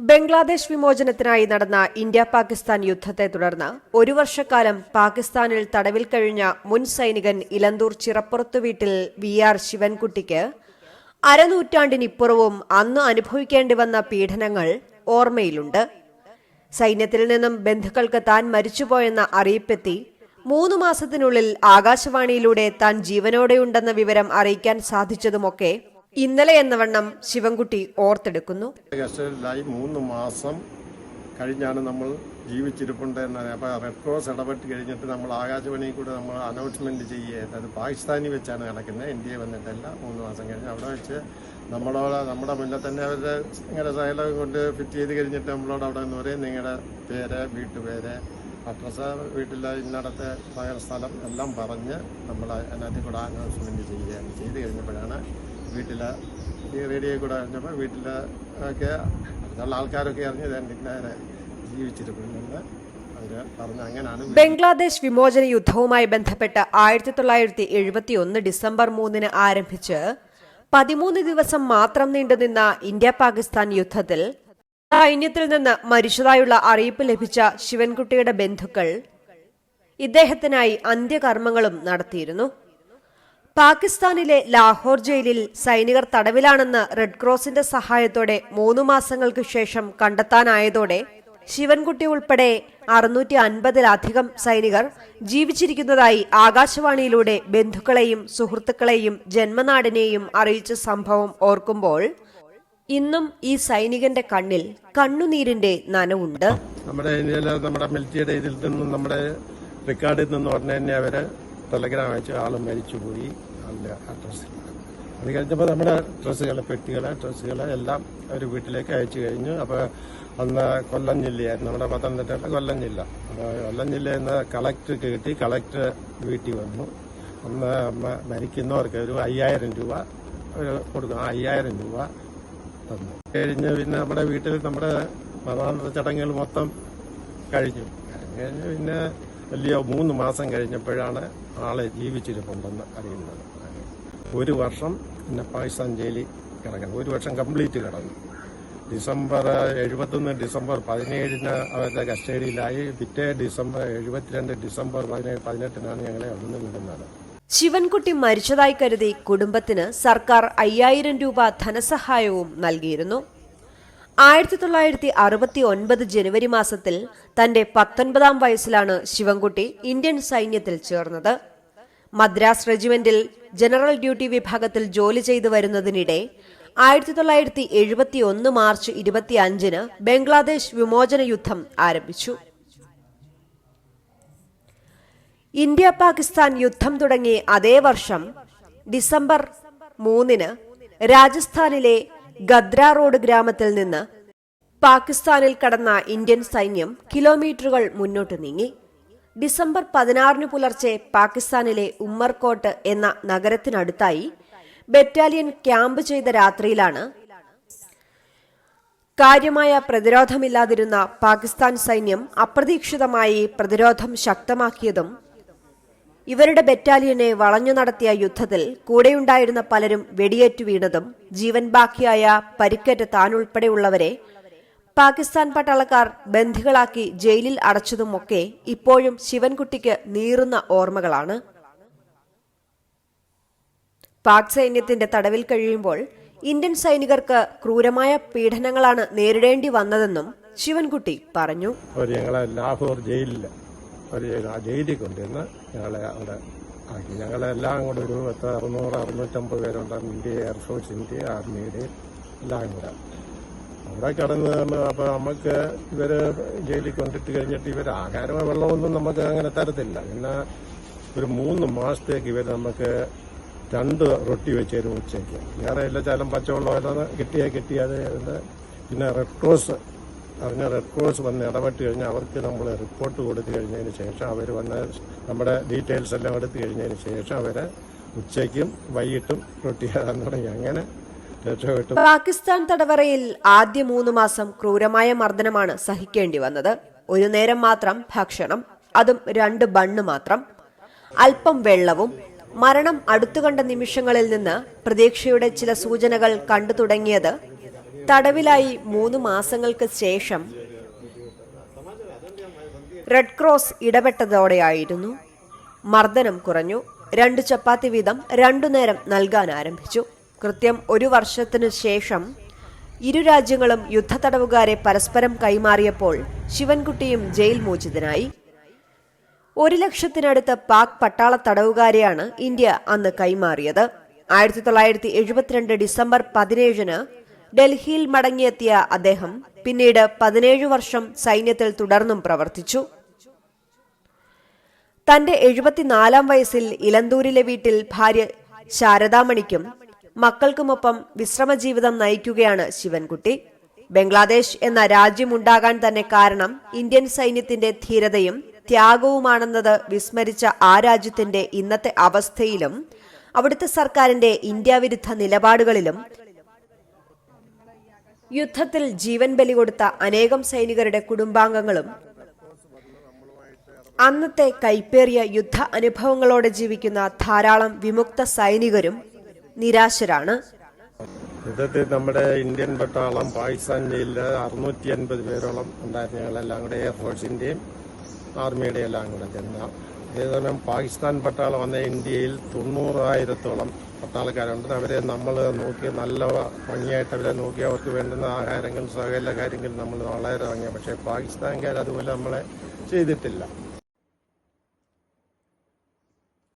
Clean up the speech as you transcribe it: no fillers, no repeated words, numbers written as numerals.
ബംഗ്ലാദേശ് വിമോചനത്തിനായി നടന്ന ഇന്ത്യ പാകിസ്ഥാൻ യുദ്ധത്തെ തുടർന്ന് ഒരു വർഷക്കാലം പാകിസ്ഥാനിൽ തടവിൽ കഴിഞ്ഞ മുൻ സൈനികൻ ഇലന്തൂർ ചിറപ്പുറത്തു വീട്ടിൽ വി.ആർ. ശിവൻകുട്ടിക്ക് അരനൂറ്റാണ്ടിനിപ്പുറവും അന്ന് അനുഭവിക്കേണ്ടി വന്ന പീഡനങ്ങൾ ഓർമ്മയിലുണ്ട്. സൈന്യത്തിൽ നിന്നും ബന്ധുക്കൾക്ക് താൻ മരിച്ചുപോയെന്ന അറിയിപ്പെത്തി 3 മാസത്തിനുള്ളിൽ ആകാശവാണിയിലൂടെ താൻ ജീവനോടെയുണ്ടെന്ന വിവരം അറിയിക്കാൻ സാധിച്ചതുമൊക്കെ ഇന്നലെ എന്നവണ്ണം ശിവൻകുട്ടി ഓർത്തെടുക്കുന്നു. 3 മാസം കഴിഞ്ഞാണ് നമ്മൾ ജീവിച്ചിരിപ്പുണ്ട് എന്നാണ്. അപ്പോൾ റെഡ് ക്രോസ് ഇടപെട്ട് കഴിഞ്ഞിട്ട് നമ്മൾ ആകാശവാണിയിൽ കൂടെ നമ്മൾ അനൗൺസ്മെന്റ് ചെയ്യുക. അത് പാകിസ്ഥാനിൽ വെച്ചാണ് നടക്കുന്നത്. ഇന്ത്യ വന്നിട്ടല്ല. 3 മാസം കഴിഞ്ഞ് അവിടെ വെച്ച് നമ്മുടെ മുന്നിൽ തന്നെ അവരുടെ ഇങ്ങനെ സൈലം കൊണ്ട് ഫിറ്റ് ചെയ്ത് കഴിഞ്ഞിട്ട് നമ്മളോട് അവിടെ നിന്ന് പറയും നിങ്ങളുടെ പേര്, വീട്ടുപേര്, അഡ്രസ്സ്, വീട്ടിലെ ഇന്നടത്തെ സ്ഥലം എല്ലാം പറഞ്ഞ് നമ്മൾ അതിനകത്ത് കൂടെ അനൗൺസ്മെന്റ് ചെയ്യുകയാണ്. ചെയ്ത് കഴിഞ്ഞപ്പോഴാണ് വീട്ടിലെ ഈ റേഡിയോ കൂടെ അറിഞ്ഞപ്പോൾ വീട്ടിലെ ഒക്കെ അടുത്തുള്ള ആൾക്കാരൊക്കെ അറിഞ്ഞത് എൻ്റെ ജീവിച്ചിരിക്കുന്നുണ്ട് അവർ പറഞ്ഞു. അങ്ങനെയാണ് ബംഗ്ലാദേശ് വിമോചന യുദ്ധവുമായി ബന്ധപ്പെട്ട് 1971 ഡിസംബർ 3 ആരംഭിച്ച് 13 ദിവസം മാത്രം നീണ്ടുനിന്ന ഇന്ത്യ പാകിസ്ഥാൻ യുദ്ധത്തിൽ സൈന്യത്തിൽ നിന്ന് മരിച്ചതായുള്ള അറിയിപ്പ് ലഭിച്ച ശിവൻകുട്ടിയുടെ ബന്ധുക്കൾ ഇദ്ദേഹത്തിനായി അന്ത്യകർമ്മങ്ങളും നടത്തിയിരുന്നു. പാകിസ്ഥാനിലെ ലാഹോർ ജയിലിൽ സൈനികർ തടവിലാണെന്ന് റെഡ് ക്രോസിന്റെ സഹായത്തോടെ 3 മാസങ്ങൾക്ക് ശേഷം കണ്ടെത്താനായതോടെ ശിവൻകുട്ടി ഉൾപ്പെടെ 650-ലധികം സൈനികർ ജീവിച്ചിരിക്കുന്നതായി ആകാശവാണിയിലൂടെ ബന്ധുക്കളെയും സുഹൃത്തുക്കളെയും ജന്മനാടിനെയും അറിയിച്ച സംഭവം ഓർക്കുമ്പോൾ ഇന്നും ഈ സൈനികന്റെ കണ്ണിൽ കണ്ണുനീരിന്റെ നനവുണ്ട്. നമ്മുടെ ഇന്ത്യയിലെ നമ്മുടെ മിലിറ്ററിയുടെ ഇതിൽ നിന്നും നമ്മുടെ റെക്കോർഡിൽ നിന്ന് ഉടനെ തന്നെ അവര് ടെലഗ്രാം അയച്ച് ആളും മരിച്ചുപോയി. അതിൻ്റെ അഡ്രസ്സ് അത് കഴിഞ്ഞപ്പോൾ നമ്മുടെ ഡ്രസ്സുകൾ എല്ലാം അവർ വീട്ടിലേക്ക് അയച്ചു കഴിഞ്ഞു. അപ്പോൾ അന്ന് കൊല്ലം ജില്ലയായിരുന്നു, നമ്മുടെ പത്തനംതിട്ടയിലെ കൊല്ലം ജില്ല. അപ്പോൾ കൊല്ലം ജില്ലയിൽ നിന്ന് കളക്ടർ കിട്ടി. കളക്ടർ വീട്ടിൽ വന്നു. അന്ന് മരിക്കുന്നവർക്ക് ഒരു 5000 രൂപ കൊടുക്കും. 5000 രൂപ തന്നു കഴിഞ്ഞ് പിന്നെ നമ്മുടെ വീട്ടിൽ നമ്മുടെ മരണാനന്തര ചടങ്ങുകൾ മൊത്തം കഴിഞ്ഞു. പിന്നെ വലിയ 3 മാസം കഴിഞ്ഞപ്പോഴാണ് ആളെ ജീവിച്ചിരിപ്പുണ്ടെന്ന് അറിയുന്നത്. 1 വർഷം പിന്നെ പാകിസ്ഥാൻ ജയിലിൽ കിടക്കണം. 1 വർഷം കംപ്ലീറ്റ് കിടന്നു. ഡിസംബർ 71 ഡിസംബർ 17 അവരുടെ കസ്റ്റഡിയിലായി. പിറ്റേ ഡിസംബർ 72 ഡിസംബർ 18 ഞങ്ങളെ അവിടുന്ന് വിടുന്നത്. ശിവൻകുട്ടി മരിച്ചതായി കരുതി കുടുംബത്തിന് സർക്കാർ 5000 രൂപ ധനസഹായവും നൽകിയിരുന്നു. 1969 ജനുവരി മാസത്തിൽ തന്റെ 19ാം വയസ്സിലാണ് ശിവൻകുട്ടി ഇന്ത്യൻ സൈന്യത്തിൽ ചേർന്നത്. മദ്രാസ് റെജിമെന്റിൽ ജനറൽ ഡ്യൂട്ടി വിഭാഗത്തിൽ ജോലി ചെയ്തു വരുന്നതിനിടെ 1971 മാർച്ച് 25 ബംഗ്ലാദേശ് വിമോചന യുദ്ധം ആരംഭിച്ചു. ഇന്ത്യ പാകിസ്ഥാൻ യുദ്ധം തുടങ്ങി അതേ വർഷം ഡിസംബർ 3 രാജസ്ഥാനിലെ ഗദ്ര റോഡ് ഗ്രാമത്തിൽ നിന്ന് പാകിസ്ഥാനിൽ കടന്ന ഇന്ത്യൻ സൈന്യം കിലോമീറ്ററുകൾ മുന്നോട്ട് നീങ്ങി. ഡിസംബർ 16 പുലർച്ചെ പാകിസ്ഥാനിലെ ഉമ്മർകോട്ട് എന്ന നഗരത്തിനടുത്തായി ബറ്റാലിയൻ ക്യാമ്പ് ചെയ്ത രാത്രിയിലാണ് കാര്യമായ പ്രതിരോധമില്ലാതിരുന്ന പാകിസ്ഥാൻ സൈന്യം അപ്രതീക്ഷിതമായി പ്രതിരോധം ശക്തമാക്കിയതും ഇവരുടെ ബറ്റാലിയനെ വളഞ്ഞു നടത്തിയ യുദ്ധത്തിൽ കൂടെയുണ്ടായിരുന്ന പലരും വെടിയേറ്റു വീണതും ജീവൻ ബാക്കിയായ പരിക്കേറ്റ താനുൾപ്പെടെയുള്ളവരെ പാകിസ്ഥാൻ പട്ടാളക്കാർ ബന്ദികളാക്കി ജയിലിൽ അടച്ചതുമൊക്കെ ഇപ്പോഴും ശിവൻകുട്ടിക്ക് നീറുന്ന ഓർമ്മകളാണ്. പാക് സൈന്യത്തിന്റെ തടവിൽ കഴിയുമ്പോൾ ഇന്ത്യൻ സൈനികർക്ക് ക്രൂരമായ പീഡനങ്ങളാണ് നേരിടേണ്ടി വന്നതെന്നും ശിവൻകുട്ടി പറഞ്ഞു. ലാഹോർ ജയിലിൽ കൊണ്ടുവന്ന് ഞങ്ങളെ അവിടെ ആക്കി. ഞങ്ങളെല്ലാം കൂടെ ഒരു 600-650 പേരുണ്ടായിരുന്നു. ഇന്ത്യ എയർഫോഴ്സിന്റെ, ആർമിയുടെ എല്ലാം കൂടെ അവിടെ കടന്ന്. അപ്പോൾ നമുക്ക് ഇവര് ജയിലിൽ കൊണ്ടിട്ട് കഴിഞ്ഞിട്ട് ഇവർ ആഹാരമോ വെള്ളമൊന്നും നമുക്ക് അങ്ങനെ തരത്തില്ല. പിന്നെ ഒരു 3 മാസത്തേക്ക് ഇവർ നമുക്ക് 2 റൊട്ടി വെച്ച് തരും ഉച്ചയ്ക്ക്. വേറെ എല്ലാ ചാലും പച്ചവെള്ളം ഏതാണ് കിട്ടിയത്. പിന്നെ റെഡ് ക്രോസ് വന്ന് ഇടപെട്ട് കഴിഞ്ഞാൽ അവർക്ക് നമ്മൾ റിപ്പോർട്ട് കൊടുത്തു കഴിഞ്ഞതിന് ശേഷം അവർ വന്ന് നമ്മുടെ ഡീറ്റെയിൽസ് എല്ലാം എടുത്തു കഴിഞ്ഞതിന് ശേഷം അവരെ ഉച്ചയ്ക്കും വൈകിട്ടും റൊട്ടി തരാൻ തുടങ്ങി. അങ്ങനെ രക്ഷപ്പെട്ടു. പാകിസ്ഥാൻ തടവറയിൽ ആദ്യ 3 മാസം ക്രൂരമായ മർദ്ദനമാണ് സഹിക്കേണ്ടി വന്നത്. ഒരു നേരം മാത്രം ഭക്ഷണം, അതും 2 ബണ്ണ് മാത്രം, അല്പം വെള്ളവും. മരണം അടുത്തുകണ്ട നിമിഷങ്ങളിൽ നിന്ന് പ്രതീക്ഷയുടെ ചില സൂചനകൾ കണ്ടു തുടങ്ങിയത് തടവിലായി 3 മാസങ്ങൾക്ക് ശേഷം റെഡ് ക്രോസ് ഇടപെട്ടതോടെയായിരുന്നു മർദ്ദനം കുറഞ്ഞു. 2 ചപ്പാത്തി വീതം 2 നേരം നൽകാൻ ആരംഭിച്ചു. കൃത്യം 1 വർഷത്തിനു ശേഷം ഇരു രാജ്യങ്ങളും യുദ്ധത്തടവുകാരെ പരസ്പരം കൈമാറിയപ്പോൾ ശിവൻകുട്ടിയും ജയിൽ മോചിതനായി. 1 ലക്ഷത്തിനടുത്ത് പാക് പട്ടാള തടവുകാരെയാണ് ഇന്ത്യ അന്ന് കൈമാറിയത്. 1972 ഡിസംബർ 17-ന് ഡൽഹിയിൽ മടങ്ങിയെത്തിയ അദ്ദേഹം പിന്നീട് 17 വർഷം സൈന്യത്തിൽ തുടർന്നും പ്രവർത്തിച്ചു. തന്റെ 74-ാം വയസ്സിൽ ഇലന്തൂരിലെ വീട്ടിൽ ഭാര്യ ശാരദാമണിക്കും മക്കൾക്കുമൊപ്പം വിശ്രമജീവിതം നയിക്കുകയാണ് ശിവൻകുട്ടി. ബംഗ്ലാദേശ് എന്ന രാജ്യമുണ്ടാകാൻ തന്നെ കാരണം ഇന്ത്യൻ സൈന്യത്തിന്റെ ധീരതയും ത്യാഗവുമാണെന്നത് വിസ്മരിച്ച ആ രാജ്യത്തിന്റെ ഇന്നത്തെ അവസ്ഥയിലും അവിടുത്തെ സർക്കാരിന്റെ ഇന്ത്യാവിരുദ്ധ നിലപാടുകളിലും യുദ്ധത്തിൽ ജീവൻ ബലി കൊടുത്ത അനേകം സൈനികരുടെ കുടുംബാംഗങ്ങളും അന്നത്തെ കൈപ്പേറിയ യുദ്ധ അനുഭവങ്ങളോടെ ജീവിക്കുന്ന ധാരാളം വിമുക്ത സൈനികരും നിരാശരാണ്. യുദ്ധത്തിൽ നമ്മുടെ ഇന്ത്യൻ പട്ടാളം പാകിസ്ഥാൻ ജയിലിൽ 650 പേരോളം ഉണ്ടായിരുന്നു. ഞങ്ങളെല്ലാം കൂടെ എയർഫോഴ്സിന്റെയും ആർമിയുടെ എല്ലാം കൂടെ ചെന്ന. അതേസമയം പാകിസ്ഥാൻ പട്ടാളം വന്ന ഇന്ത്യയിൽ 90,000-ഓളം പട്ടാളക്കാരുണ്ട്. അവരെ നമ്മൾ നോക്കി നല്ല ഭംഗിയായിട്ട് അവരെ നോക്കി അവർക്ക് വേണ്ടുന്ന ആഹാരങ്ങൾ സകല കാര്യങ്ങൾ നമ്മൾ വളരെ ഭംഗിയാണ്. പക്ഷേ പാകിസ്ഥാൻകാർ അതുപോലെ നമ്മളെ ചെയ്തിട്ടില്ല.